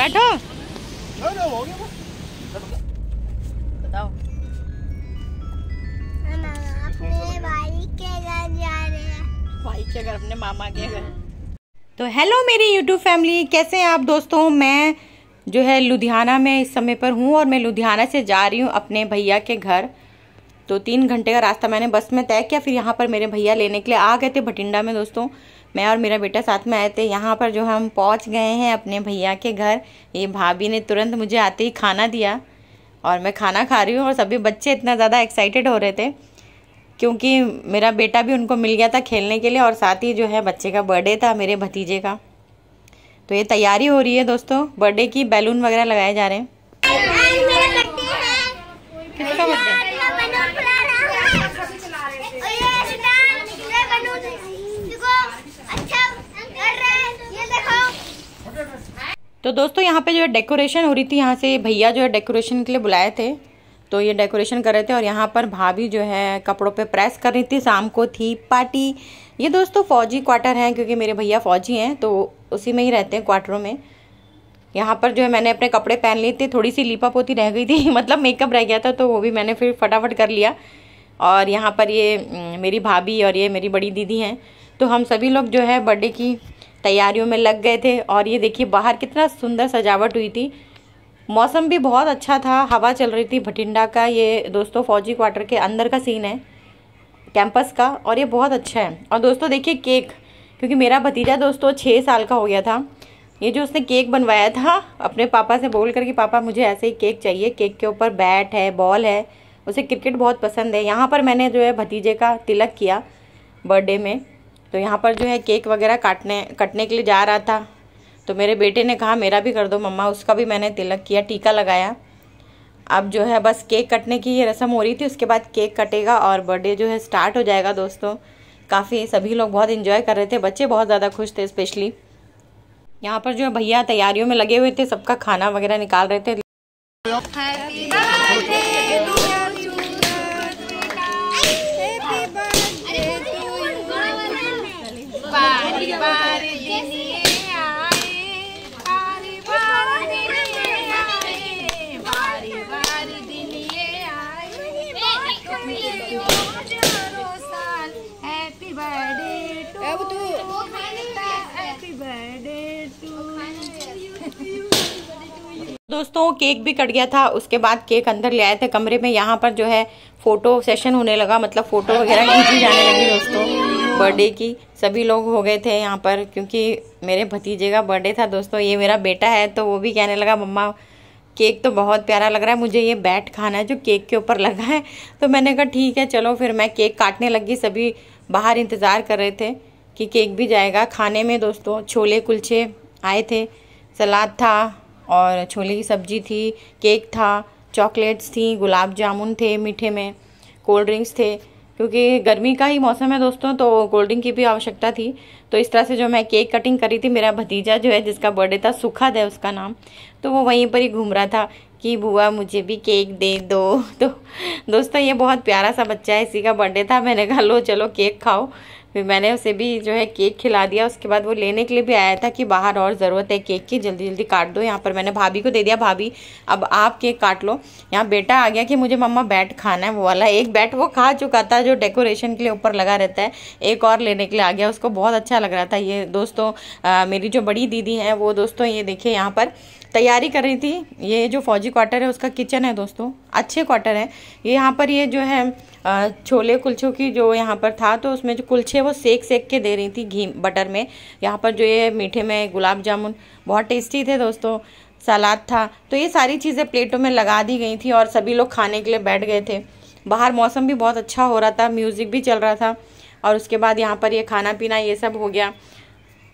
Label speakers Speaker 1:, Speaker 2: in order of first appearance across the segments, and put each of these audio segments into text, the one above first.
Speaker 1: बैठो। बताओ।
Speaker 2: अपने भाई के घर जा रहे हैं।
Speaker 1: भाई के घर, अपने मामा के घर। तो हेलो मेरी यूट्यूब फैमिली, कैसे हैं आप दोस्तों। मैं जो है लुधियाना में इस समय पर हूँ और मैं लुधियाना से जा रही हूँ अपने भैया के घर। तो 3 घंटे का रास्ता मैंने बस में तय किया। फिर यहाँ पर मेरे भैया लेने के लिए आ गए थे भटिंडा में दोस्तों। मैं और मेरा बेटा साथ में आए थे। यहाँ पर जो हम पहुँच गए हैं अपने भैया के घर। ये भाभी ने तुरंत मुझे आते ही खाना दिया और मैं खाना खा रही हूँ। और सभी बच्चे इतना ज़्यादा एक्साइटेड हो रहे थे क्योंकि मेरा बेटा भी उनको मिल गया था खेलने के लिए और साथ ही जो है बच्चे का बर्थडे था, मेरे भतीजे का। तो ये तैयारी हो रही है दोस्तों बर्थडे की, बैलून वगैरह लगाए जा रहे हैं। किसका बर्थडे? तो दोस्तों यहाँ पे जो है डेकोरेशन हो रही थी, यहाँ से भैया जो है डेकोरेशन के लिए बुलाए थे। तो ये डेकोरेशन कर रहे थे और यहाँ पर भाभी जो है कपड़ों पे प्रेस कर रही थी। शाम को थी पार्टी। ये दोस्तों फौजी क्वार्टर हैं क्योंकि मेरे भैया फौजी हैं तो उसी में ही रहते हैं क्वार्टरों में। यहाँ पर जो है मैंने अपने कपड़े पहन लिए थे, थोड़ी सी लीपा पोती रह गई थी मतलब मेकअप रह गया था तो वो भी मैंने फिर फटाफट कर लिया। और यहाँ पर ये मेरी भाभी और ये मेरी बड़ी दीदी हैं। तो हम सभी लोग जो है बर्थडे की तैयारियों में लग गए थे। और ये देखिए बाहर कितना सुंदर सजावट हुई थी, मौसम भी बहुत अच्छा था, हवा चल रही थी भटिंडा का। ये दोस्तों फौजी क्वार्टर के अंदर का सीन है कैंपस का और ये बहुत अच्छा है। और दोस्तों देखिए केक, क्योंकि मेरा भतीजा दोस्तों 6 साल का हो गया था। ये जो उसने केक बनवाया था अपने पापा से बोल कर कि पापा मुझे ऐसे ही केक चाहिए। केक के ऊपर बैट है, बॉल है, उसे क्रिकेट बहुत पसंद है। यहाँ पर मैंने जो है भतीजे का तिलक किया बर्थडे में। तो यहाँ पर जो है केक वगैरह कटने के लिए जा रहा था तो मेरे बेटे ने कहा मेरा भी कर दो मम्मा, उसका भी मैंने तिलक किया, टीका लगाया। अब जो है बस केक कटने की ये रस्म हो रही थी, उसके बाद केक कटेगा और बर्थडे जो है स्टार्ट हो जाएगा दोस्तों। काफ़ी सभी लोग बहुत एंजॉय कर रहे थे, बच्चे बहुत ज़्यादा खुश थे। स्पेशली यहाँ पर जो है भैया तैयारियों में लगे हुए थे, सबका खाना वगैरह निकाल रहे थे। दोस्तों केक भी कट गया था, उसके बाद केक अंदर ले आए थे कमरे में। यहाँ पर जो है फोटो सेशन होने लगा, मतलब फोटो वगैरह खींची जाने लगी दोस्तों बर्थडे की। सभी लोग हो गए थे यहाँ पर क्योंकि मेरे भतीजे का बर्थडे था दोस्तों। ये मेरा बेटा है तो वो भी कहने लगा मम्मा केक तो बहुत प्यारा लग रहा है, मुझे ये बैट खाना है जो केक के ऊपर लगा है। तो मैंने कहा ठीक है चलो, फिर मैं केक काटने लगी। सभी बाहर इंतज़ार कर रहे थे कि केक भी जाएगा। खाने में दोस्तों छोले कुलचे आए थे, सलाद था और छोले की सब्जी थी, केक था, चॉकलेट्स थी, गुलाब जामुन थे, मीठे में कोल्ड ड्रिंक्स थे। क्योंकि गर्मी का ही मौसम है दोस्तों तो कोल्ड ड्रिंक की भी आवश्यकता थी। तो इस तरह से जो मैं केक कटिंग करी थी, मेरा भतीजा जो है जिसका बर्थडे था, सुखद है उसका नाम, तो वो वहीं पर ही घूम रहा था कि बुआ मुझे भी केक दे दो। तो दोस्तों ये बहुत प्यारा सा बच्चा है, इसी का बर्थडे था। मैंने कहा लो चलो केक खाओ। फिर मैंने उसे भी जो है केक खिला दिया। उसके बाद वो लेने के लिए भी आया था कि बाहर और ज़रूरत है केक की, जल्दी जल्दी काट दो। यहाँ पर मैंने भाभी को दे दिया, भाभी अब आप केक काट लो। यहाँ बेटा आ गया कि मुझे मम्मा बैट खाना है, वो वाला। एक बैट वो खा चुका था जो डेकोरेशन के लिए ऊपर लगा रहता है, एक और लेने के लिए आ गया, उसको बहुत अच्छा लग रहा था। ये दोस्तों मेरी जो बड़ी दीदी हैं वो दोस्तों ये देखिए यहाँ पर तैयारी कर रही थी। ये जो फौजी क्वार्टर है उसका किचन है दोस्तों, अच्छे क्वार्टर है ये। यहाँ पर ये जो है छोले कुलचों की जो यहाँ पर था तो उसमें जो कुलचे वो सेक के दे रही थी घी बटर में। यहाँ पर जो ये मीठे में गुलाब जामुन बहुत टेस्टी थे दोस्तों, सलाद था। तो ये सारी चीज़ें प्लेटों में लगा दी गई थी और सभी लोग खाने के लिए बैठ गए थे। बाहर मौसम भी बहुत अच्छा हो रहा था, म्यूज़िक भी चल रहा था। और उसके बाद यहाँ पर ये खाना पीना ये सब हो गया।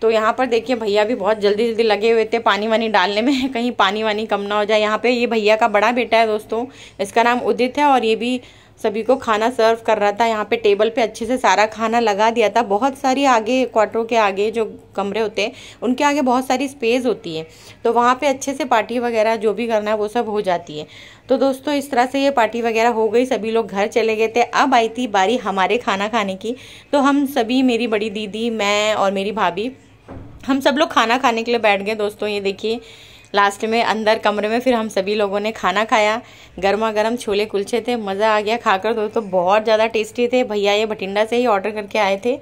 Speaker 1: तो यहाँ पर देखिए भैया भी बहुत जल्दी जल्दी लगे हुए थे पानी वानी डालने में, कहीं पानी वानी कम ना हो जाए। यहाँ पे ये भैया का बड़ा बेटा है दोस्तों, इसका नाम उदित है और ये भी सभी को खाना सर्व कर रहा था। यहाँ पे टेबल पे अच्छे से सारा खाना लगा दिया था। बहुत सारी आगे क्वार्टरों के आगे जो कमरे होते हैं उनके आगे बहुत सारी स्पेस होती है, तो वहाँ पे अच्छे से पार्टी वगैरह जो भी करना है वो सब हो जाती है। तो दोस्तों इस तरह से ये पार्टी वगैरह हो गई, सभी लोग घर चले गए थे। अब आई थी बारी हमारे खाना खाने की। तो हम सभी, मेरी बड़ी दीदी, मैं और मेरी भाभी, हम सब लोग खाना खाने के लिए बैठ गए दोस्तों। ये देखिए लास्ट में अंदर कमरे में फिर हम सभी लोगों ने खाना खाया। गर्मा गर्म छोले कुलचे थे, मज़ा आ गया खाकर दोस्तों, बहुत ज़्यादा टेस्टी थे। भैया ये भटिंडा से ही ऑर्डर करके आए थे।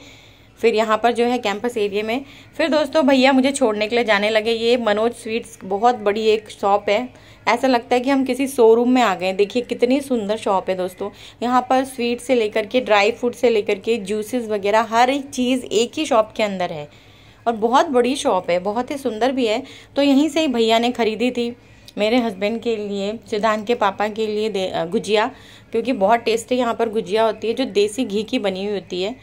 Speaker 1: फिर यहाँ पर जो है कैंपस एरिया में फिर दोस्तों भैया मुझे छोड़ने के लिए जाने लगे। ये मनोज स्वीट्स बहुत बड़ी एक शॉप है, ऐसा लगता है कि हम किसी शोरूम में आ गए। देखिए कितनी सुंदर शॉप है दोस्तों। यहाँ पर स्वीट से लेकर के ड्राई फ्रूट से लेकर के जूसेस वगैरह हर एक चीज़ एक ही शॉप के अंदर है और बहुत बड़ी शॉप है, बहुत ही सुंदर भी है। तो यहीं से ही भैया ने खरीदी थी मेरे हस्बैंड के लिए, सिद्धांत के पापा के लिए गुजिया, क्योंकि बहुत टेस्टी यहाँ पर गुजिया होती है जो देसी घी की बनी हुई होती है,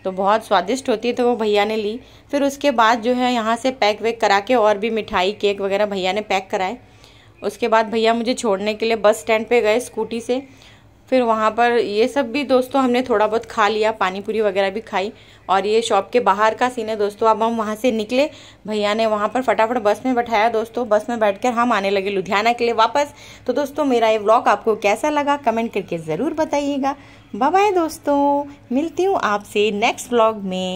Speaker 1: तो बहुत स्वादिष्ट होती है। तो वो भैया ने ली। फिर उसके बाद जो है यहाँ से पैक वैक करा के और भी मिठाई केक वगैरह भैया ने पैक कराए। उसके बाद भैया मुझे छोड़ने के लिए बस स्टैंड पे गए स्कूटी से। फिर वहाँ पर ये सब भी दोस्तों हमने थोड़ा बहुत खा लिया, पानी पूरी वगैरह भी खाई। और ये शॉप के बाहर का सीन है दोस्तों। अब हम वहाँ से निकले, भैया ने वहाँ पर फटाफट बस में बैठाया दोस्तों। बस में बैठकर हम आने लगे लुधियाना के लिए वापस। तो दोस्तों मेरा ये व्लॉग आपको कैसा लगा कमेंट करके ज़रूर बताइएगा। बाय बाय दोस्तों, मिलती हूँ आपसे नेक्स्ट व्लॉग में।